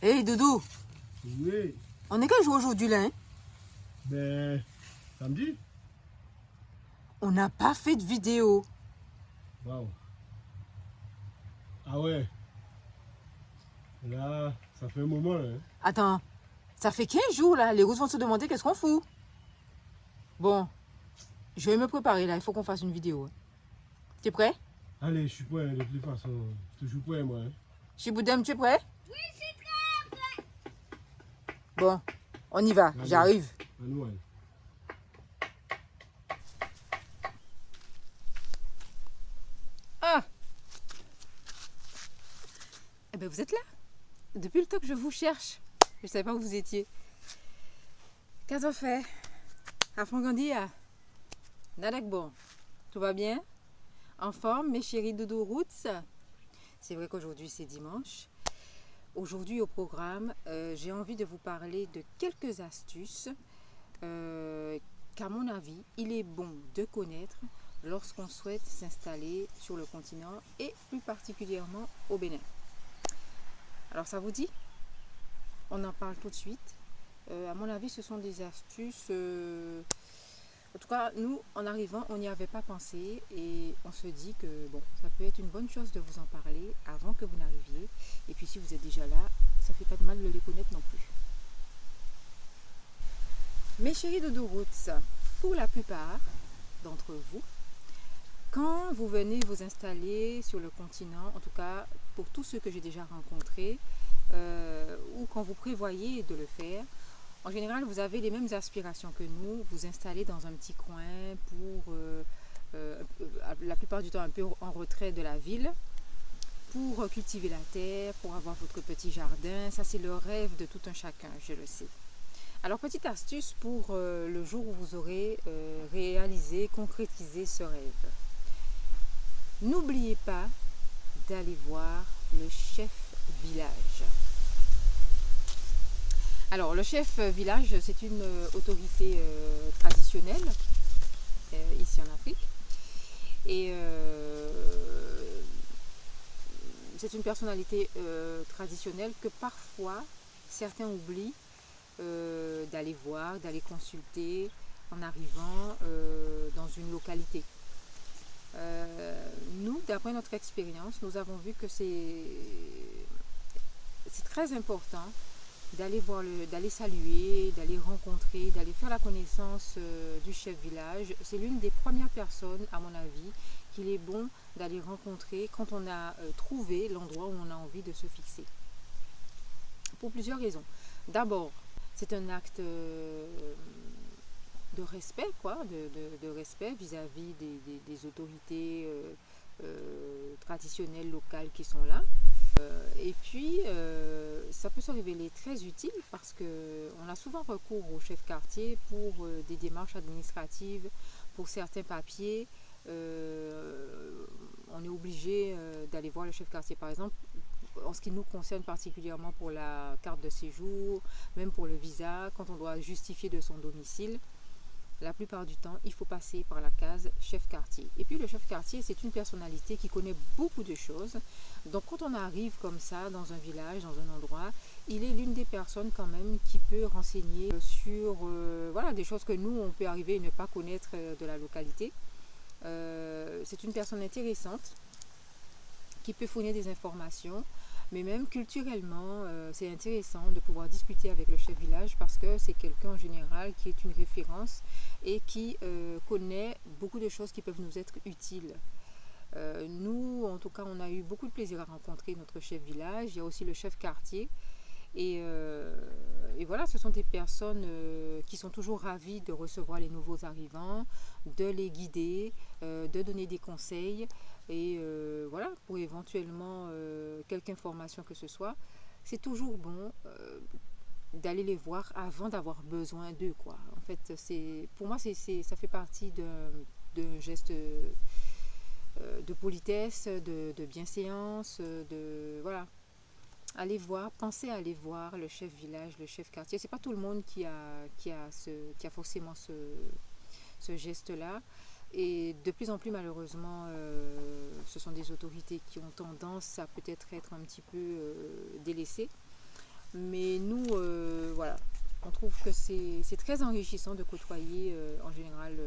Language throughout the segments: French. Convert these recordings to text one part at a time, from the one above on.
Hey Doudou, Oui, on est quel jour aujourd'hui là, hein? ben, samedi. On n'a pas fait de vidéo. Waouh. Ah ouais, là, ça fait un moment, hein. Attends, ça fait 15 jours là, les Russes vont se demander qu'est-ce qu'on fout. Bon, je vais me préparer là, il faut qu'on fasse une vidéo. Tu es prêt? Allez, je suis prêt, de toute façon. Toujours prêt, moi, hein. Chiboudem, tu es prêt? Bon, on y va, Allez, j'arrive. à nous, hein. Ah! Eh ben vous êtes là? Depuis le temps que je vous cherche. Je ne savais pas où vous étiez. Qu'est-ce qu'on fait? Afrangandia. Nadak bon. Tout va bien? En forme, mes chéris Doudou Roots? C'est vrai qu'aujourd'hui c'est dimanche. Aujourd'hui au programme, j'ai envie de vous parler de quelques astuces qu'à mon avis, il est bon de connaître lorsqu'on souhaite s'installer sur le continent et plus particulièrement au Bénin. Alors ça vous dit? On en parle tout de suite. À mon avis, ce sont des astuces... en tout cas, nous, en arrivant, on n'y avait pas pensé et on se dit que bon, ça peut être une bonne chose de vous en parler avant que vous n'arriviez. Et puis si vous êtes déjà là, ça fait pas de mal de les connaître non plus. Mes chéris Doudou Roots, pour la plupart d'entre vous, quand vous venez vous installer sur le continent, en tout cas pour tous ceux que j'ai déjà rencontrés, ou quand vous prévoyez de le faire, en général, vous avez les mêmes aspirations que nous, vous installez dans un petit coin pour, la plupart du temps, un peu en retrait de la ville, pour cultiver la terre, pour avoir votre petit jardin. Ça, c'est le rêve de tout un chacun, je le sais. Alors, petite astuce pour le jour où vous aurez réalisé, concrétisé ce rêve. N'oubliez pas d'aller voir le chef village. Alors, le chef village, c'est une autorité traditionnelle ici en Afrique. Et c'est une personnalité traditionnelle que parfois certains oublient d'aller voir, d'aller consulter en arrivant dans une localité. Nous, d'après notre expérience, nous avons vu que c'est très important d'aller voir d'aller saluer, d'aller rencontrer, d'aller faire la connaissance du chef village. C'est l'une des premières personnes, à mon avis, qu'il est bon d'aller rencontrer quand on a trouvé l'endroit où on a envie de se fixer. Pour plusieurs raisons. D'abord, c'est un acte de respect, quoi, de respect vis-à-vis des autorités traditionnelles locales qui sont là. Et puis, ça peut se révéler très utile parce qu'on a souvent recours au chef quartier pour des démarches administratives, pour certains papiers. On est obligé d'aller voir le chef quartier, par exemple, en ce qui nous concerne particulièrement pour la carte de séjour, même pour le visa, quand on doit justifier de son domicile. La plupart du temps, il faut passer par la case chef quartier. Et puis le chef quartier, c'est une personnalité qui connaît beaucoup de choses. Donc quand on arrive comme ça dans un village, dans un endroit, il est l'une des personnes quand même qui peut renseigner sur voilà, des choses que nous, on peut arriver à ne pas connaître de la localité. C'est une personne intéressante qui peut fournir des informations. Mais même culturellement, c'est intéressant de pouvoir discuter avec le chef village parce que c'est quelqu'un en général qui est une référence et qui connaît beaucoup de choses qui peuvent nous être utiles. Nous, en tout cas, on a eu beaucoup de plaisir à rencontrer notre chef village. Il y a aussi le chef quartier. Et voilà, ce sont des personnes qui sont toujours ravies de recevoir les nouveaux arrivants, de les guider, de donner des conseils. Et voilà, pour éventuellement quelque information que ce soit, c'est toujours bon d'aller les voir avant d'avoir besoin d'eux, quoi. En fait, pour moi, ça fait partie d'un geste de politesse, de bienséance, voilà. Allez voir, pensez à aller voir le chef village, le chef quartier. C'est pas tout le monde qui a forcément ce geste-là. Et de plus en plus, malheureusement, ce sont des autorités qui ont tendance à peut-être être un petit peu délaissées. Mais nous, voilà, on trouve que c'est très enrichissant de côtoyer en général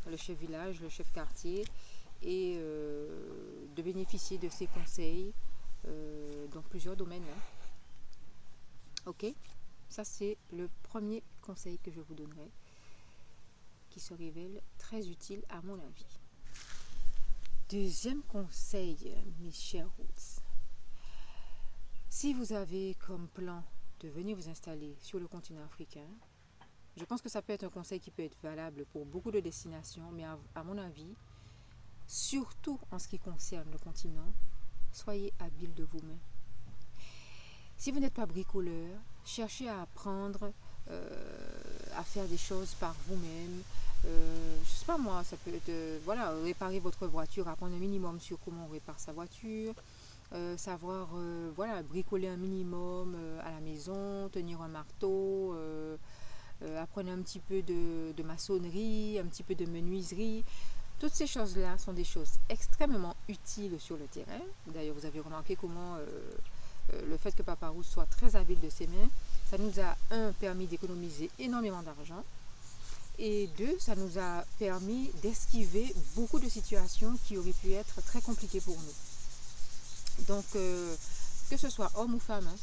le chef village, le chef quartier et de bénéficier de ses conseils dans plusieurs domaines. Hein. Ok, ça c'est le premier conseil que je vous donnerai qui se révèle très utile à mon avis. Deuxième conseil, mes chers roots. Si vous avez comme plan de venir vous installer sur le continent africain, je pense que ça peut être un conseil qui peut être valable pour beaucoup de destinations, mais à mon avis, surtout en ce qui concerne le continent, soyez habile de vous-même. Si vous n'êtes pas bricoleur, cherchez à apprendre à faire des choses par vous-même. Je ne sais pas moi, ça peut être voilà, réparer votre voiture, apprendre un minimum sur comment on répare sa voiture, savoir voilà, bricoler un minimum à la maison, tenir un marteau, apprendre un petit peu de maçonnerie, un petit peu de menuiserie. Toutes ces choses-là sont des choses extrêmement utiles sur le terrain. D'ailleurs, vous avez remarqué comment le fait que Papa Rousse soit très habile de ses mains, ça nous a, permis d'économiser énormément d'argent. Et deux, ça nous a permis d'esquiver beaucoup de situations qui auraient pu être très compliquées pour nous. Donc, que ce soit homme ou femme, hein,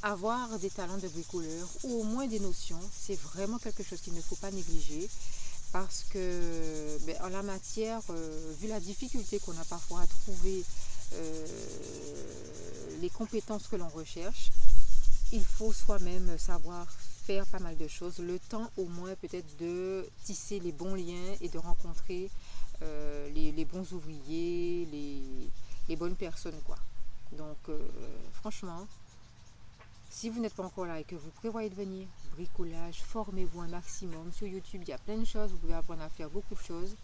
avoir des talents de bricoleur ou au moins des notions, c'est vraiment quelque chose qu'il ne faut pas négliger. Parce que, en la matière, vu la difficulté qu'on a parfois à trouver les compétences que l'on recherche, il faut soi-même savoir faire pas mal de choses, le temps au moins peut-être de tisser les bons liens et de rencontrer les bons ouvriers, les bonnes personnes, quoi. Donc franchement, si vous n'êtes pas encore là et que vous prévoyez de venir, bricolage, formez-vous un maximum. Sur YouTube, il y a plein de choses, vous pouvez apprendre à faire beaucoup de choses.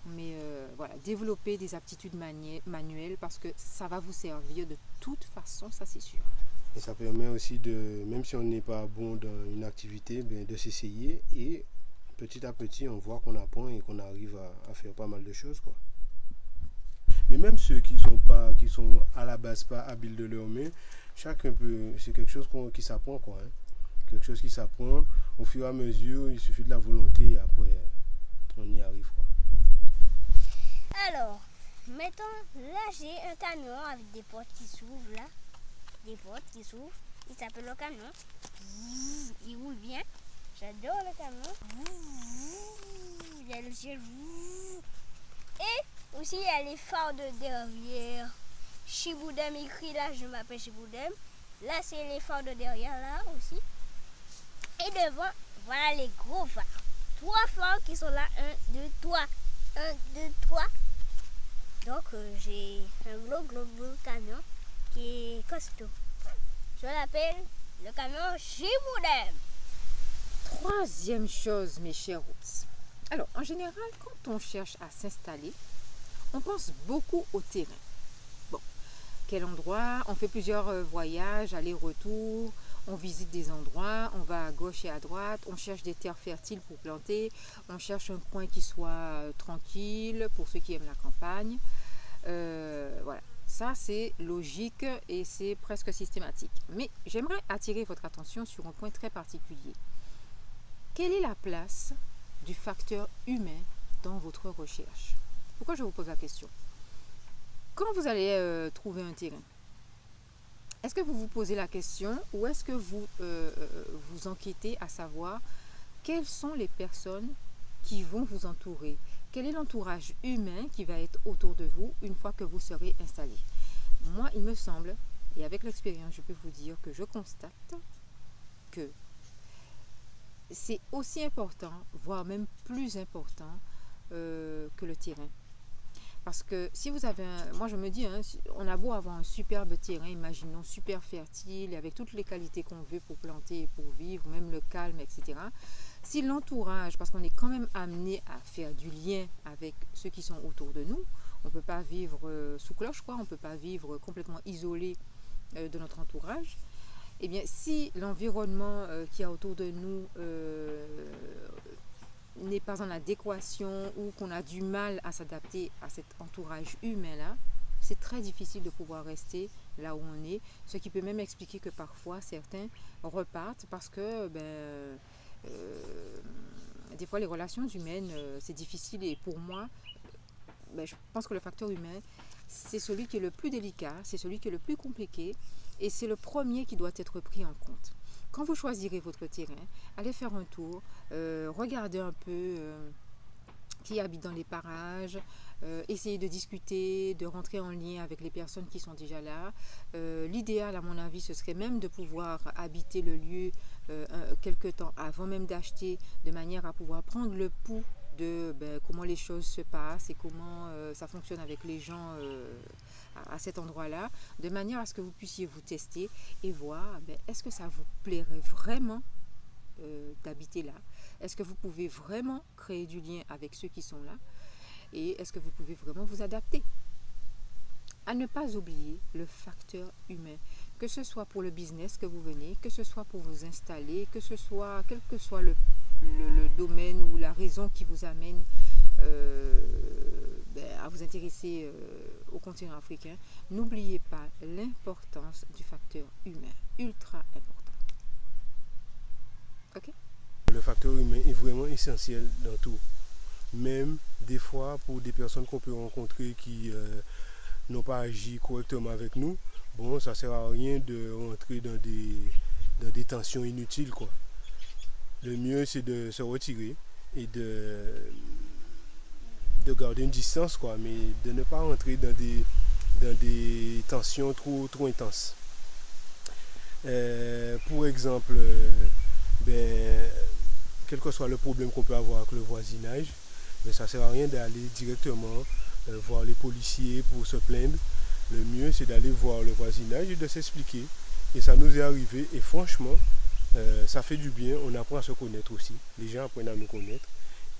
Mais voilà, développez des aptitudes manuelles parce que ça va vous servir de toute façon, ça c'est sûr. Et ça permet aussi de, même si on n'est pas bon dans une activité, de s'essayer et petit à petit on voit qu'on apprend et qu'on arrive à faire pas mal de choses, quoi. Mais même ceux qui sont à la base pas habiles de leurs mains, chacun peut, c'est quelque chose qui s'apprend, quoi. Hein. Quelque chose qui s'apprend au fur et à mesure, il suffit de la volonté et après on y arrive, quoi. Alors, mettons, là j'ai un camion avec des portes qui s'ouvrent là. Des portes qui s'ouvrent. Il s'appelle le camion. Il roule bien. J'adore le camion. Il y a le ciel. Et aussi il y a les phares de derrière. Chiboudem écrit là, je m'appelle Chiboudem. Là c'est les phares de derrière là aussi. Et devant, voilà les gros phares. 3 phares qui sont là. 1, 2, 3. 1, 2, 3. Donc j'ai un gros camion qui est costaud. Je l'appelle le camion Chiboudem. Troisième chose, mes chers roots. Alors, en général, quand on cherche à s'installer, on pense beaucoup au terrain. Bon, quel endroit? On fait plusieurs voyages, aller-retour, on visite des endroits, on va à gauche et à droite, on cherche des terres fertiles pour planter, on cherche un coin qui soit tranquille pour ceux qui aiment la campagne. Voilà, ça c'est logique et c'est presque systématique. Mais j'aimerais attirer votre attention sur un point très particulier. Quelle est la place du facteur humain dans votre recherche? Pourquoi je vous pose la question? Quand vous allez trouver un terrain, est-ce que vous vous posez la question ou est-ce que vous vous enquêtez à savoir quelles sont les personnes qui vont vous entourer? Quel est l'entourage humain qui va être autour de vous une fois que vous serez installé? Moi, il me semble, et avec l'expérience, je peux vous dire que je constate que c'est aussi important, voire même plus important que le terrain. Parce que si vous avez moi je me dis, hein, on a beau avoir un superbe terrain, imaginons super fertile, avec toutes les qualités qu'on veut pour planter et pour vivre, même le calme, etc. Si l'entourage, parce qu'on est quand même amené à faire du lien avec ceux qui sont autour de nous, on ne peut pas vivre sous cloche, quoi, on ne peut pas vivre complètement isolé de notre entourage. Eh bien, si l'environnement qui est autour de nous n'est pas en adéquation ou qu'on a du mal à s'adapter à cet entourage humain-là, c'est très difficile de pouvoir rester là où on est, ce qui peut même expliquer que parfois certains repartent parce que des fois les relations humaines c'est difficile et pour moi je pense que le facteur humain c'est celui qui est le plus délicat, c'est celui qui est le plus compliqué et c'est le premier qui doit être pris en compte. Quand vous choisirez votre terrain, allez faire un tour, regardez un peu qui habitent dans les parages, essayez de discuter, de rentrer en lien avec les personnes qui sont déjà là. L'idéal, à mon avis, ce serait même de pouvoir habiter le lieu quelque temps avant même d'acheter, de manière à pouvoir prendre le pouls de comment les choses se passent et comment ça fonctionne avec les gens à cet endroit-là, de manière à ce que vous puissiez vous tester et voir est-ce que ça vous plairait vraiment d'habiter là. Est-ce que vous pouvez vraiment créer du lien avec ceux qui sont là et est-ce que vous pouvez vraiment vous adapter. À ne pas oublier le facteur humain, que ce soit pour le business que vous venez, que ce soit pour vous installer, que ce soit quel que soit le domaine ou la raison qui vous amène à vous intéresser au continent africain, n'oubliez pas l'importance du facteur humain, ultra important. Ok? Le facteur humain est vraiment essentiel dans tout. Même des fois pour des personnes qu'on peut rencontrer qui n'ont pas agi correctement avec nous, bon, ça ne sert à rien de rentrer dans des tensions inutiles, quoi. Le mieux, c'est de se retirer et de garder une distance, quoi, mais de ne pas rentrer dans des tensions trop intenses. Pour exemple, quel que soit le problème qu'on peut avoir avec le voisinage, ça ne sert à rien d'aller directement voir les policiers pour se plaindre. Le mieux, c'est d'aller voir le voisinage et de s'expliquer. Et ça nous est arrivé. Et franchement, ça fait du bien. On apprend à se connaître aussi. Les gens apprennent à nous connaître.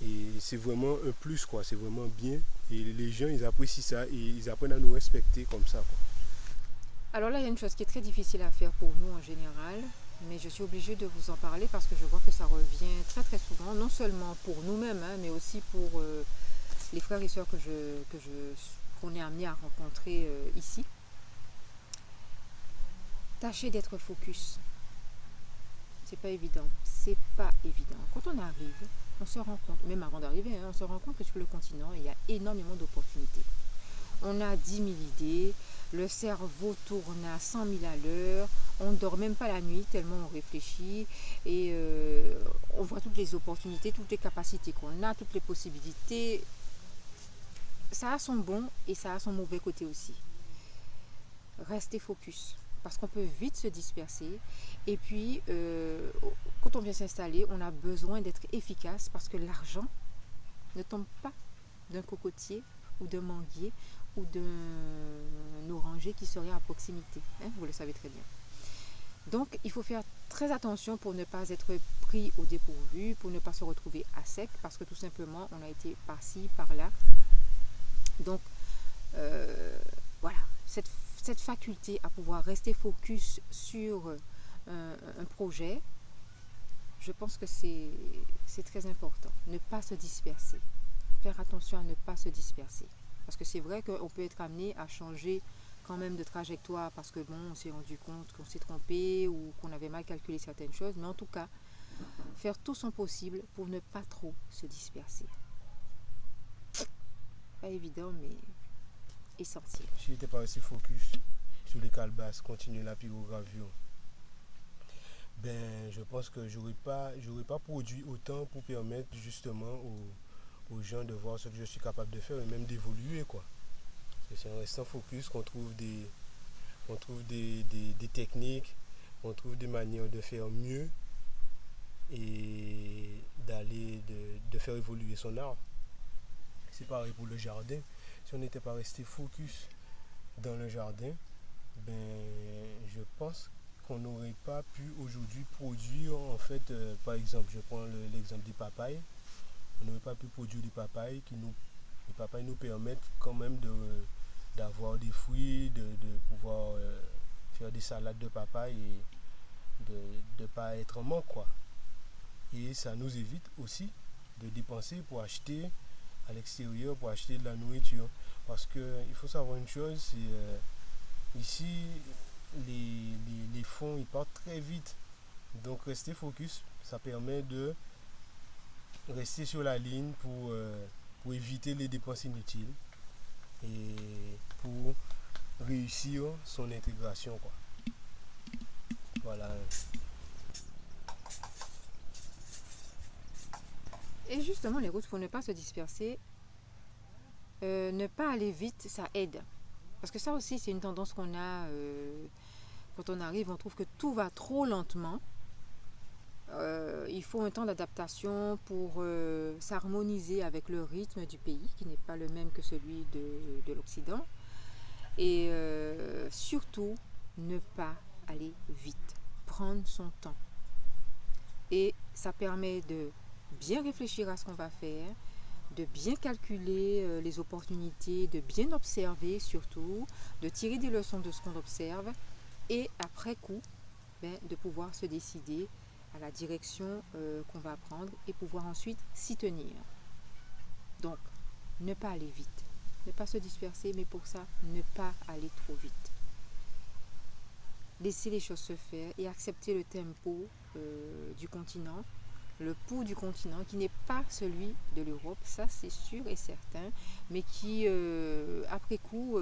Et c'est vraiment un plus, quoi. C'est vraiment bien. Et les gens, ils apprécient ça et ils apprennent à nous respecter comme ça, quoi. Alors là, il y a une chose qui est très difficile à faire pour nous en général, mais je suis obligée de vous en parler parce que je vois que ça revient très très souvent, non seulement pour nous-mêmes, mais aussi pour les frères et sœurs qu'on est amenés à rencontrer ici. Tâchez d'être focus. C'est pas évident. C'est pas évident. Quand on arrive, on se rend compte, même avant d'arriver, on se rend compte que sur le continent, il y a énormément d'opportunités. On a 10 000 idées, le cerveau tourne à 100 000 à l'heure, on ne dort même pas la nuit tellement on réfléchit et on voit toutes les opportunités, toutes les capacités qu'on a, toutes les possibilités. Ça a son bon et ça a son mauvais côté aussi. Restez focus parce qu'on peut vite se disperser et puis quand on vient s'installer, on a besoin d'être efficace parce que l'argent ne tombe pas d'un cocotier ou d'un manguier ou d'un oranger qui serait à proximité. Vous le savez très bien. Donc, il faut faire très attention pour ne pas être pris au dépourvu, pour ne pas se retrouver à sec, parce que tout simplement, on a été par-ci, par-là. Donc, voilà, cette faculté à pouvoir rester focus sur un projet, je pense que c'est très important. Ne pas se disperser. Faire attention à ne pas se disperser. Parce que c'est vrai qu'on peut être amené à changer quand même de trajectoire parce que bon, on s'est rendu compte qu'on s'est trompé ou qu'on avait mal calculé certaines choses. Mais en tout cas, faire tout son possible pour ne pas trop se disperser. Pas évident, mais essentiel. Si j'étais pas resté focus sur les calebasses, continuer la pyrogravure, je pense que j'aurais pas produit autant pour permettre justement aux gens de voir ce que je suis capable de faire et même d'évoluer, quoi. C'est en restant focus qu'on trouve des techniques, on trouve des manières de faire mieux et de faire évoluer son art. C'est pareil pour le jardin. Si on n'était pas resté focus dans le jardin, je pense qu'on n'aurait pas pu aujourd'hui produire, en fait, par exemple, je prends l'exemple des papayes. On n'aurait pas pu produire des papayes les papayes nous permettent quand même d'avoir des fruits, de pouvoir faire des salades de papaye et de ne pas être en manque, quoi. Et ça nous évite aussi de dépenser pour acheter à l'extérieur, pour acheter de la nourriture. Parce qu'il faut savoir une chose, c'est Ici, les fonds ils partent très vite. Donc rester focus, ça permet de rester sur la ligne pour éviter les dépenses inutiles et pour réussir son intégration, quoi. Voilà. Et justement, les routes, pour ne pas se disperser, ne pas aller vite, ça aide. Parce que ça aussi, c'est une tendance qu'on a quand on arrive, on trouve que tout va trop lentement. Il faut un temps d'adaptation pour s'harmoniser avec le rythme du pays, qui n'est pas le même que celui de l'Occident. Et surtout, ne pas aller vite, prendre son temps. Et ça permet de bien réfléchir à ce qu'on va faire, de bien calculer les opportunités, de bien observer surtout, de tirer des leçons de ce qu'on observe et après coup, de pouvoir se décider à la direction qu'on va prendre et pouvoir ensuite s'y tenir. Donc, ne pas aller vite, ne pas se disperser, mais pour ça, ne pas aller trop vite. Laisser les choses se faire et accepter le tempo du continent, le pouls du continent qui n'est pas celui de l'Europe, ça c'est sûr et certain, mais qui après coup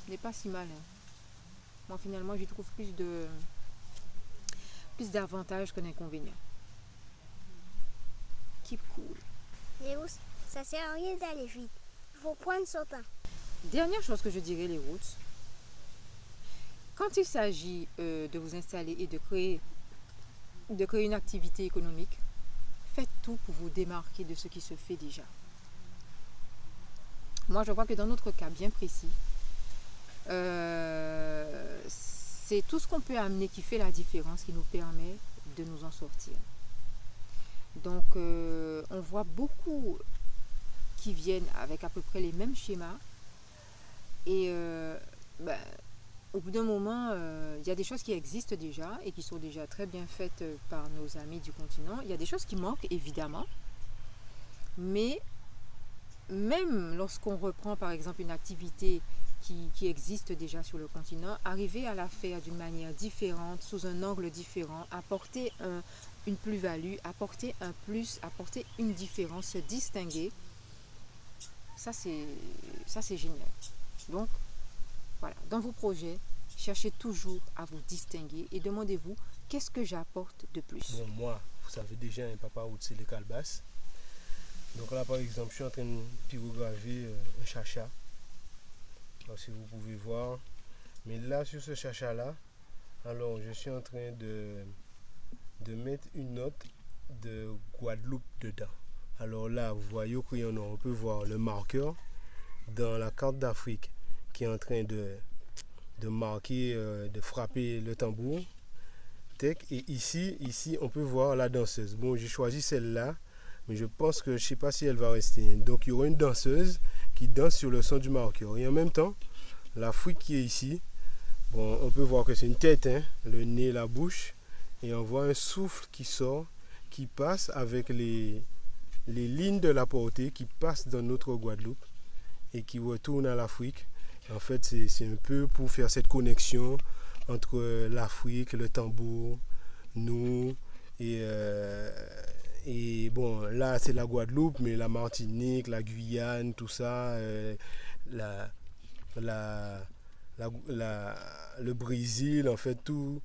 n'est pas si malin. Moi finalement j'y trouve plus d'avantages que d'inconvénients. Keep cool. Léo, ça sert à rien d'aller vite. Il faut prendre son temps. Dernière chose que je dirais, les routes. Quand il s'agit de vous installer et de créer une activité économique, faites tout pour vous démarquer de ce qui se fait déjà. Moi, je vois que dans notre cas bien précis, c'est tout ce qu'on peut amener qui fait la différence, qui nous permet de nous en sortir. Donc, on voit beaucoup qui viennent avec à peu près les mêmes schémas. Et au bout d'un moment, il y a des choses qui existent déjà et qui sont déjà très bien faites par nos amis du continent. Il y a des choses qui manquent, évidemment. Mais même lorsqu'on reprend, par exemple, une activité qui existe déjà sur le continent, arriver à la faire d'une manière différente, sous un angle différent, apporter une plus-value, apporter un plus, apporter une différence, se distinguer, ça c'est génial. Donc, voilà, dans vos projets, cherchez toujours à vous distinguer et demandez-vous qu'est-ce que j'apporte de plus. Bon, moi, vous savez déjà, un papa où c'est les calebasses. Donc là, par exemple, je suis en train de pyrograver un chacha. Alors, si vous pouvez voir. Mais là, sur ce chacha-là, alors je suis en train de mettre une note de Guadeloupe dedans. Alors là, vous voyez au crayon noir, on peut voir le marqueur dans la carte d'Afrique qui est en train de marquer, de frapper le tambour. Et ici, on peut voir la danseuse. Bon, j'ai choisi celle-là, mais je pense que je ne sais pas si elle va rester. Donc, il y aura une danseuse qui danse sur le son du marqueur. Et en même temps, la fruit qui est ici, bon, on peut voir que c'est une tête, hein, le nez, la bouche. Et on voit un souffle qui sort, qui passe avec les lignes de la portée qui passent dans notre Guadeloupe et qui retournent à l'Afrique. En fait, c'est un peu pour faire cette connexion entre l'Afrique, le tambour, nous et bon, là c'est la Guadeloupe, mais la Martinique, la Guyane, tout ça, le Brésil, en fait, tous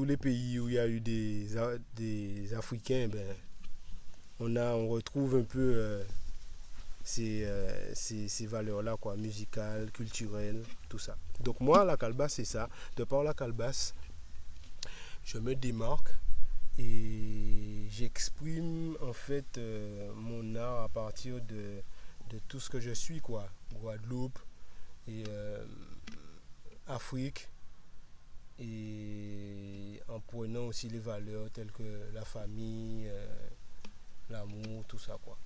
les pays où il y a eu des Africains, on retrouve un peu ces valeurs-là, quoi, musicales, culturelles, tout ça. Donc moi, la calebasse, c'est ça. De par la calebasse, je me démarque et j'exprime en fait mon art à partir de tout ce que je suis, quoi. Guadeloupe et Afrique, et en prenant aussi les valeurs telles que la famille, l'amour, tout ça, quoi.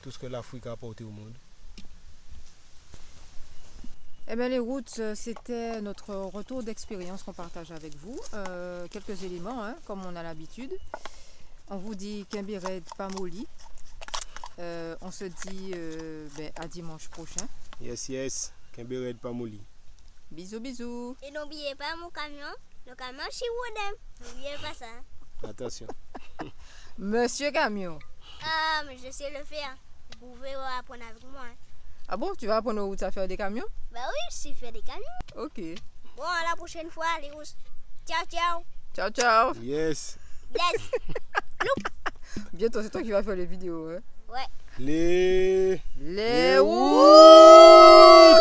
Tout ce que l'Afrique a apporté au monde. Eh bien, les routes, c'était notre retour d'expérience qu'on partage avec vous. Quelques éléments, hein, comme on a l'habitude. On vous dit Kimbired Pamoli. On se dit à dimanche prochain. Yes. Kimbered Pamouli. Bisous, bisous. Et n'oubliez pas mon camion. Le camion chez Woodem. N'oubliez pas ça. Attention. Monsieur Camion. Ah, mais je sais le faire. Vous pouvez apprendre avec moi. Hein. Ah bon, tu vas apprendre où à faire des camions? Bah oui, je sais faire des camions. Ok. Bon, à la prochaine fois, les rousses. Ciao. Ciao, ciao. Yes. Bless. Bientôt, c'est toi qui vas faire les vidéos. Hein? Ouais. Les Woods.